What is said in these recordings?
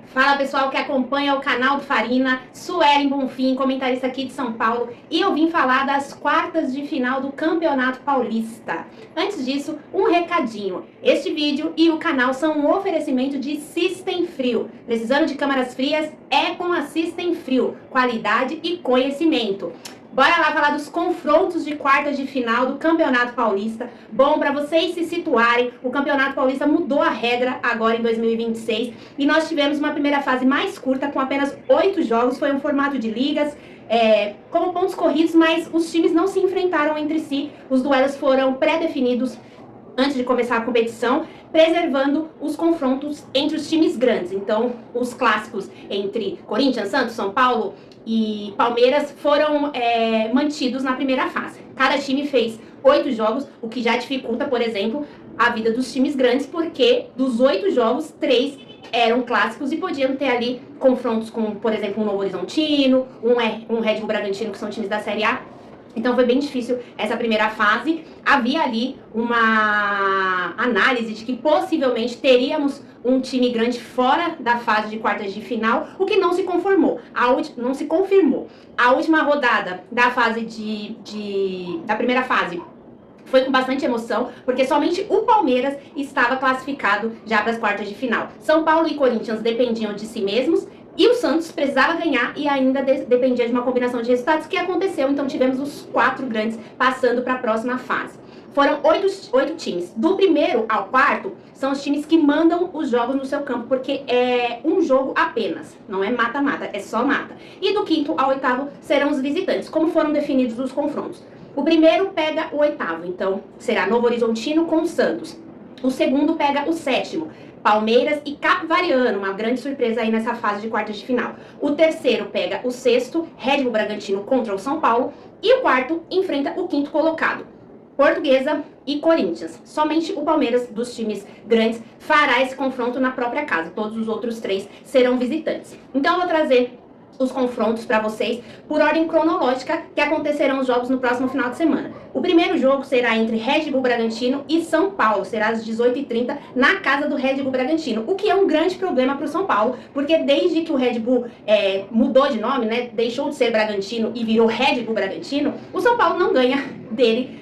Fala pessoal que acompanha o canal do Farina, Suelen Bonfim, comentarista aqui de São Paulo, e eu vim falar das quartas de final do Campeonato Paulista. Antes disso, um recadinho. Este vídeo e o canal são um oferecimento de System Frio. Precisando de câmaras frias? É com a System Frio. Qualidade e conhecimento. Bora lá falar dos confrontos de quartas de final do Campeonato Paulista. Bom, para vocês se situarem, o Campeonato Paulista mudou a regra agora em 2026 e nós tivemos uma primeira fase mais curta com apenas 8 jogos. Foi um formato de ligas, como pontos corridos, mas os times não se enfrentaram entre si. Os duelos foram pré-definidos antes de começar a competição, preservando os confrontos entre os times grandes. Então, os clássicos entre Corinthians, Santos, São Paulo e Palmeiras foram mantidos na primeira fase. Cada time fez 8 jogos, o que já dificulta, por exemplo, a vida dos times grandes, porque dos 8 jogos, 3 eram clássicos e podiam ter ali confrontos com, por exemplo, um Novo Horizontino, um Red Bull Bragantino, que são times da Série A. Então foi bem difícil essa primeira fase. Havia ali uma análise de que possivelmente teríamos um time grande fora da fase de quartas de final, o que não se conformou, não se confirmou. A última rodada da fase da primeira fase foi com bastante emoção, porque somente o Palmeiras estava classificado já para as quartas de final. São Paulo e Corinthians dependiam de si mesmos, e o Santos precisava ganhar e ainda dependia de uma combinação de resultados que aconteceu. Então tivemos os 4 grandes passando para a próxima fase. Foram 8 times. Do primeiro ao quarto, são os times que mandam os jogos no seu campo, porque é um jogo apenas, não é mata-mata, é só mata. E do quinto ao oitavo serão os visitantes. Como foram definidos os confrontos? O primeiro pega o oitavo, então será Novo Horizontino com o Santos. O segundo pega o sétimo, Palmeiras e Capivariano, uma grande surpresa aí nessa fase de quartas de final. O terceiro pega o sexto, Red Bull Bragantino contra o São Paulo. E o quarto enfrenta o quinto colocado, Portuguesa e Corinthians. Somente o Palmeiras, dos times grandes, fará esse confronto na própria casa. Todos os outros 3 serão visitantes. Então eu vou trazer os confrontos para vocês por ordem cronológica, que acontecerão os jogos no próximo final de semana. O primeiro jogo será entre Red Bull Bragantino e São Paulo, será às 18h30 na casa do Red Bull Bragantino, o que é um grande problema para o São Paulo, porque desde que o Red Bull mudou de nome, né, deixou de ser Bragantino e virou Red Bull Bragantino, o São Paulo não ganha dele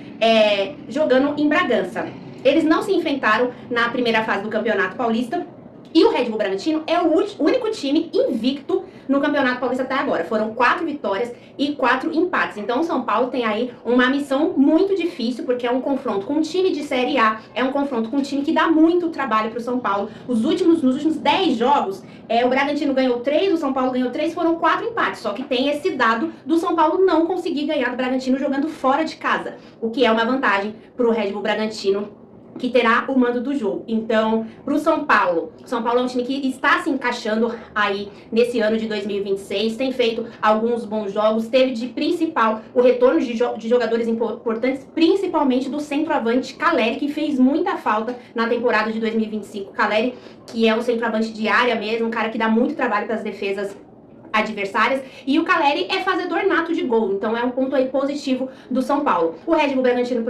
jogando em Bragança. Eles não se enfrentaram na primeira fase do Campeonato Paulista. E o Red Bull Bragantino é o único time invicto no Campeonato Paulista até agora. Foram 4 vitórias e 4 empates. Então o São Paulo tem aí uma missão muito difícil, porque é um confronto com um time de Série A, é um confronto com um time que dá muito trabalho para o São Paulo. Nos últimos 10 jogos, o Bragantino ganhou 3, o São Paulo ganhou 3, foram 4 empates. Só que tem esse dado do São Paulo não conseguir ganhar do Bragantino jogando fora de casa, o que é uma vantagem para o Red Bull Bragantino, que terá o mando do jogo. Então, para o São Paulo é um time que está se encaixando aí nesse ano de 2026, tem feito alguns bons jogos, teve de principal o retorno de jogadores importantes, principalmente do centroavante Caleri, que fez muita falta na temporada de 2025. Caleri, que é um centroavante de área mesmo, um cara que dá muito trabalho para as defesas adversárias, e o Caleri é fazedor nato de gol, então é um ponto aí positivo do São Paulo. O Red Bull Bragantino,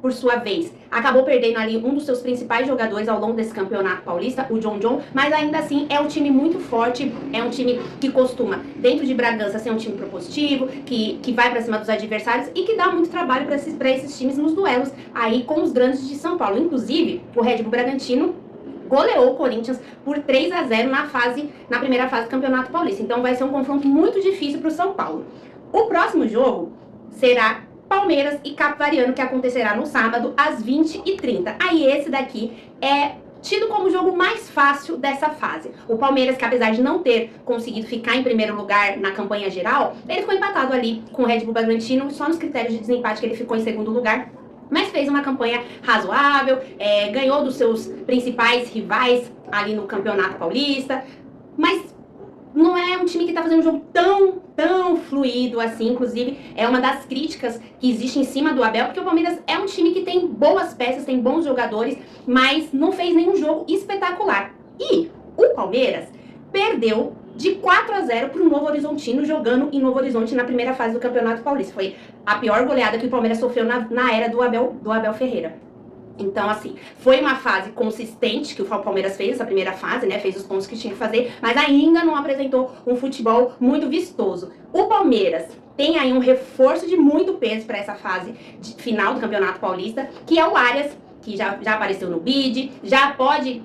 por sua vez, acabou perdendo ali um dos seus principais jogadores ao longo desse Campeonato Paulista, o John, mas ainda assim é um time muito forte, é um time que costuma, dentro de Bragança, ser um time propositivo, que vai para cima dos adversários e que dá muito trabalho para esses times nos duelos aí com os grandes de São Paulo. Inclusive, o Red Bull Bragantino goleou o Corinthians por 3-0 na primeira fase do Campeonato Paulista. Então vai ser um confronto muito difícil para o São Paulo. O próximo jogo será Palmeiras e Capivariano, que acontecerá no sábado, às 20h30. Aí esse daqui é tido como o jogo mais fácil dessa fase. O Palmeiras, que apesar de não ter conseguido ficar em primeiro lugar na campanha geral, ele ficou empatado ali com o Red Bull Bragantino, só nos critérios de desempate que ele ficou em segundo lugar, mas fez uma campanha razoável, ganhou dos seus principais rivais ali no Campeonato Paulista, mas não é um time que tá fazendo um jogo tão fluido assim. Inclusive, é uma das críticas que existe em cima do Abel, porque o Palmeiras é um time que tem boas peças, tem bons jogadores, mas não fez nenhum jogo espetacular. E o Palmeiras perdeu de 4-0 para o Novo Horizontino, jogando em Novo Horizonte na primeira fase do Campeonato Paulista. Foi a pior goleada que o Palmeiras sofreu na era do Abel Ferreira. Então, assim, foi uma fase consistente que o Palmeiras fez, essa primeira fase, né? Fez os pontos que tinha que fazer, mas ainda não apresentou um futebol muito vistoso. O Palmeiras tem aí um reforço de muito peso para essa fase de final do Campeonato Paulista, que é o Arias, que já apareceu no bid, já pode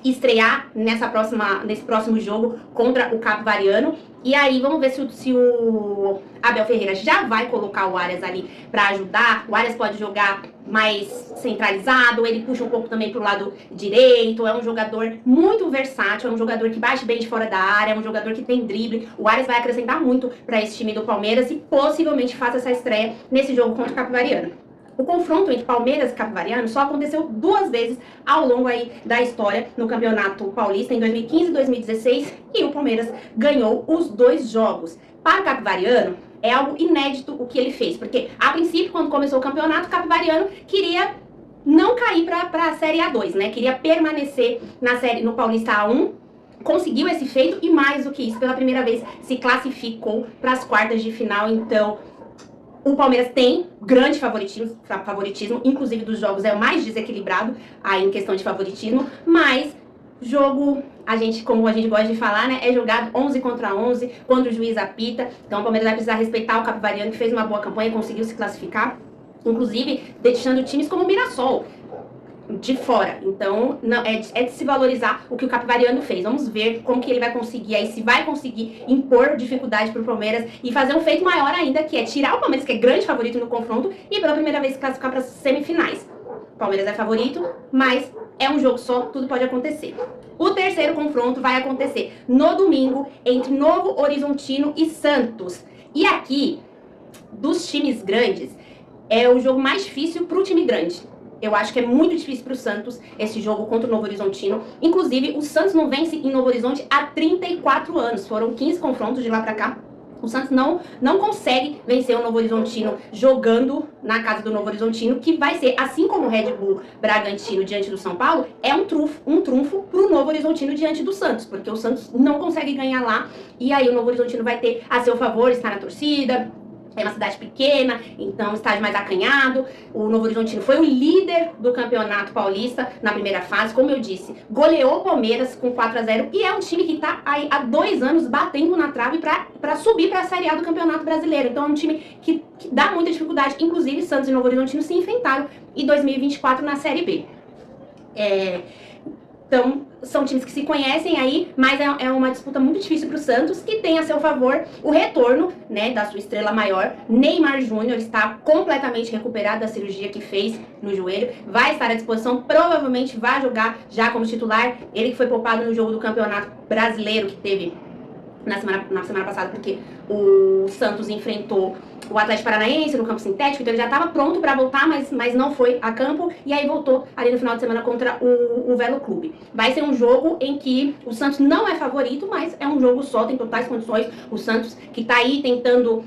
estrear nesse próximo jogo contra o Capivariano. E aí vamos ver se o Abel Ferreira já vai colocar o Arias ali para ajudar. O Arias pode jogar mais centralizado, ele puxa um pouco também pro lado direito, é um jogador muito versátil, é um jogador que bate bem de fora da área, é um jogador que tem drible. O Arias vai acrescentar muito para esse time do Palmeiras e possivelmente faça essa estreia nesse jogo contra o Capivariano. O confronto entre Palmeiras e Capivariano só aconteceu 2 vezes ao longo aí da história no Campeonato Paulista, em 2015 e 2016, e o Palmeiras ganhou os 2 jogos. Para o Capivariano, é algo inédito o que ele fez, porque a princípio, quando começou o campeonato, o Capivariano queria não cair para a Série A2, né? Queria permanecer no Paulista A1, conseguiu esse feito e mais do que isso, pela primeira vez se classificou para as quartas de final. Então, o Palmeiras tem grande favoritismo, inclusive dos jogos é o mais desequilibrado aí em questão de favoritismo, mas jogo, como a gente gosta de falar, né, é jogado 11 contra 11, quando o juiz apita. Então o Palmeiras vai precisar respeitar o Capivariano, que fez uma boa campanha e conseguiu se classificar, inclusive deixando times como o Mirassol de fora. Então, não, é de se valorizar o que o Capivariano fez. Vamos ver como que ele vai conseguir aí, se vai conseguir impor dificuldade pro Palmeiras e fazer um feito maior ainda, que é tirar o Palmeiras, que é grande favorito no confronto, e pela primeira vez classificar para as semifinais. O Palmeiras é favorito, mas é um jogo só, tudo pode acontecer. O terceiro confronto vai acontecer no domingo entre Novo Horizontino e Santos. E aqui, dos times grandes, é o jogo mais difícil pro time grande. Eu acho que é muito difícil para o Santos esse jogo contra o Novo Horizontino. Inclusive, o Santos não vence em Novo Horizonte há 34 anos. Foram 15 confrontos de lá para cá. O Santos não consegue vencer o Novo Horizontino jogando na casa do Novo Horizontino, que vai ser, assim como o Red Bull Bragantino diante do São Paulo, é um trunfo para o Novo Horizontino diante do Santos, porque o Santos não consegue ganhar lá, e aí o Novo Horizontino vai ter a seu favor estar na torcida. É uma cidade pequena, então estádio mais acanhado. O Novo Horizontino foi o líder do Campeonato Paulista na primeira fase, como eu disse, goleou o Palmeiras com 4-0 e é um time que está aí há 2 anos batendo na trave para subir para a Série A do Campeonato Brasileiro. Então é um time que dá muita dificuldade. Inclusive, Santos e Novo Horizontino se enfrentaram em 2024 na Série B. Então, são times que se conhecem aí, mas é uma disputa muito difícil para o Santos, que tem a seu favor o retorno, né, da sua estrela maior, Neymar Júnior. Está completamente recuperado da cirurgia que fez no joelho, vai estar à disposição, provavelmente vai jogar já como titular. Ele que foi poupado no jogo do Campeonato Brasileiro que teve na semana passada, porque o Santos enfrentou o Atlético Paranaense no campo sintético, então ele já estava pronto para voltar, mas não foi a campo, e aí voltou ali no final de semana contra o Velo Clube. Vai ser um jogo em que o Santos não é favorito, mas é um jogo só, tem totais condições. O Santos que está aí tentando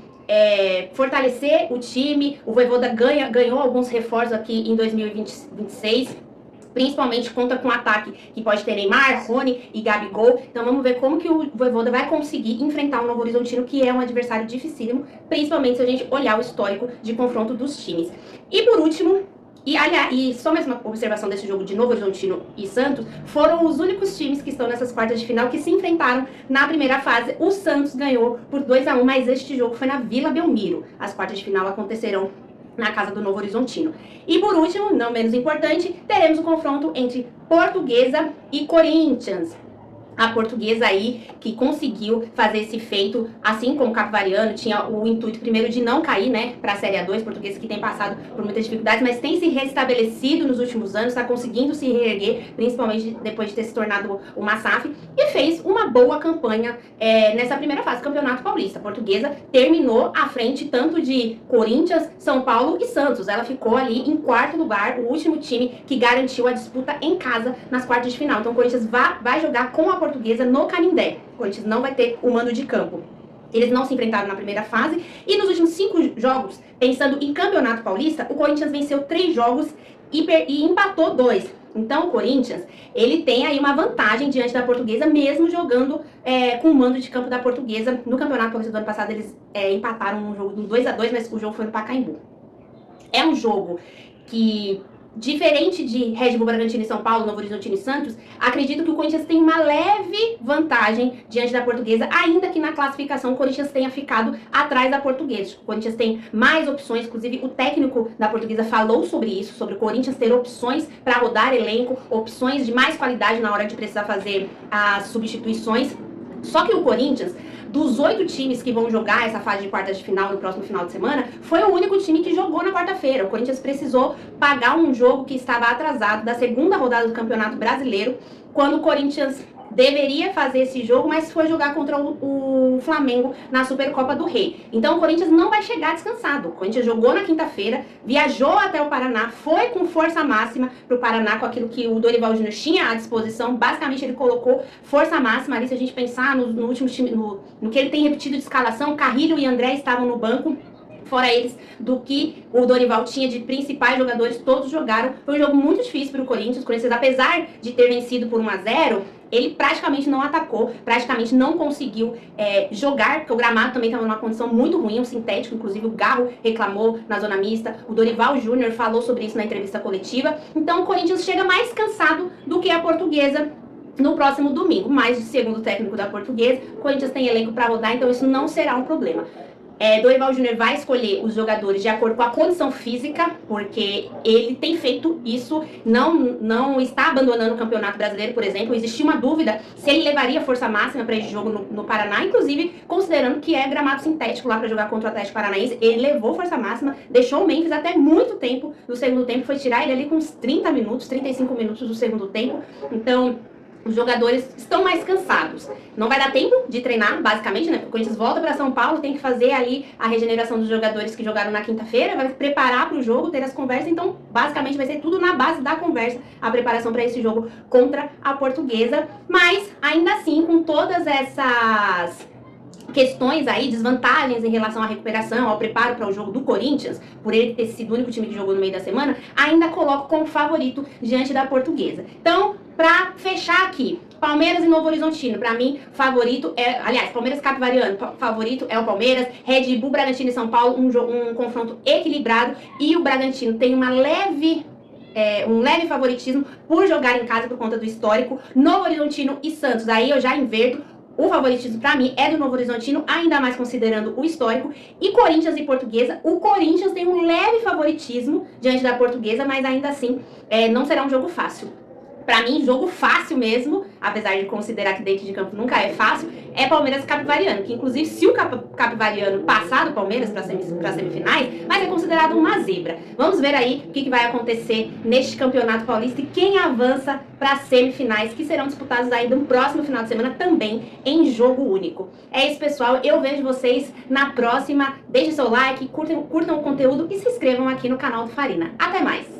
fortalecer o time. O Vojvoda ganhou alguns reforços aqui em 2026, principalmente conta com um ataque que pode ter Neymar, Rony e Gabigol. Então vamos ver como que o Vojvoda vai conseguir enfrentar o Novo Horizontino, que é um adversário dificílimo, principalmente se a gente olhar o histórico de confronto dos times. E por último, e só mais uma observação desse jogo de Novo Horizontino e Santos, foram os únicos times que estão nessas quartas de final que se enfrentaram na primeira fase. O Santos ganhou por 2-1, mas este jogo foi na Vila Belmiro. As quartas de final acontecerão na casa do Novo Horizontino. E por último, não menos importante, teremos o confronto entre Portuguesa e Corinthians. A Portuguesa aí, que conseguiu fazer esse feito, assim como o Capivariano, tinha o intuito primeiro de não cair, né, para a Série A2, Portuguesa que tem passado por muitas dificuldades, mas tem se restabelecido nos últimos anos, está conseguindo se reerguer, principalmente depois de ter se tornado uma SAF, e fez uma boa campanha nessa primeira fase do Campeonato Paulista. A Portuguesa terminou à frente tanto de Corinthians, São Paulo e Santos. Ela ficou ali em 4º lugar, o último time que garantiu a disputa em casa nas quartas de final. Então o Corinthians vai jogar com a Portuguesa no Canindé. O Corinthians não vai ter o mando de campo. Eles não se enfrentaram na primeira fase. E nos últimos 5 jogos, pensando em Campeonato Paulista, o Corinthians venceu 3 jogos e empatou 2. Então o Corinthians, ele tem aí uma vantagem diante da Portuguesa, mesmo jogando com o mando de campo da Portuguesa. No Campeonato Paulista do ano passado, eles empataram um jogo de 2-2, mas o jogo foi no Pacaembu. É um jogo que Diferente de Red Bull Bragantino e São Paulo, Novo Horizontino e Santos, acredito que o Corinthians tem uma leve vantagem diante da Portuguesa, ainda que na classificação o Corinthians tenha ficado atrás da Portuguesa. O Corinthians tem mais opções, inclusive o técnico da Portuguesa falou sobre isso, sobre o Corinthians ter opções para rodar elenco, opções de mais qualidade na hora de precisar fazer as substituições. Só que o Corinthians, dos 8 times que vão jogar essa fase de quartas de final no próximo final de semana, foi o único time que jogou na quarta-feira. O Corinthians precisou pagar um jogo que estava atrasado da segunda rodada do Campeonato Brasileiro, quando o Corinthians deveria fazer esse jogo, mas foi jogar contra o Flamengo na Supercopa do Rei. Então o Corinthians não vai chegar descansado. O Corinthians jogou na quinta-feira, viajou até o Paraná, foi com força máxima pro Paraná, com aquilo que o Dorival Júnior tinha à disposição. Basicamente ele colocou força máxima ali. Se a gente pensar no último time, no que ele tem repetido de escalação, Carrilho e André estavam no banco. Fora eles, do que o Dorival tinha de principais jogadores, todos jogaram. Foi um jogo muito difícil para o Corinthians. O Corinthians, apesar de ter vencido por 1-0, ele praticamente não atacou, praticamente não conseguiu jogar, porque o gramado também estava numa condição muito ruim, um sintético, inclusive o Garro reclamou na zona mista, o Dorival Júnior falou sobre isso na entrevista coletiva. Então o Corinthians chega mais cansado do que a Portuguesa no próximo domingo, mas segundo o técnico da Portuguesa, o Corinthians tem elenco para rodar, então isso não será um problema. Dorival Júnior vai escolher os jogadores de acordo com a condição física, porque ele tem feito isso, não está abandonando o Campeonato Brasileiro, por exemplo. Existia uma dúvida se ele levaria força máxima para esse jogo no Paraná, inclusive considerando que é gramado sintético lá para jogar contra o Atlético Paranaense. Ele levou força máxima, deixou o Memphis até muito tempo no segundo tempo, foi tirar ele ali com uns 30 minutos, 35 minutos do segundo tempo. Então os jogadores estão mais cansados. Não vai dar tempo de treinar, basicamente, né? Porque o Corinthians volta para São Paulo, tem que fazer ali a regeneração dos jogadores que jogaram na quinta-feira, vai preparar para o jogo, ter as conversas. Então, basicamente, vai ser tudo na base da conversa, a preparação para esse jogo contra a Portuguesa. Mas, ainda assim, com todas essas questões aí, desvantagens em relação à recuperação, ao preparo para o jogo do Corinthians, por ele ter sido o único time que jogou no meio da semana, ainda coloco como favorito diante da Portuguesa. Então, para fechar aqui, Palmeiras e Novo Horizontino, para mim, favorito aliás, Palmeiras Capivariano, favorito é o Palmeiras, Red Bull, Bragantino e São Paulo, um confronto equilibrado, e o Bragantino tem um leve favoritismo por jogar em casa por conta do histórico. Novo Horizontino e Santos, aí eu já inverto. O favoritismo pra mim é do Novo Horizontino, ainda mais considerando o histórico. E Corinthians e Portuguesa, o Corinthians tem um leve favoritismo diante da Portuguesa, mas ainda assim não será um jogo fácil. Pra mim, jogo fácil mesmo, apesar de considerar que dentro de campo nunca é fácil, é Palmeiras e Capivariano, que inclusive se o Capivariano passar do Palmeiras para semifinais, vai ser considerado uma zebra. Vamos ver aí o que vai acontecer neste Campeonato Paulista e quem avança para as semifinais, que serão disputadas aí no próximo final de semana também em jogo único. É isso, pessoal, eu vejo vocês na próxima. Deixem seu like, curtam o conteúdo e se inscrevam aqui no canal do Farina. Até mais!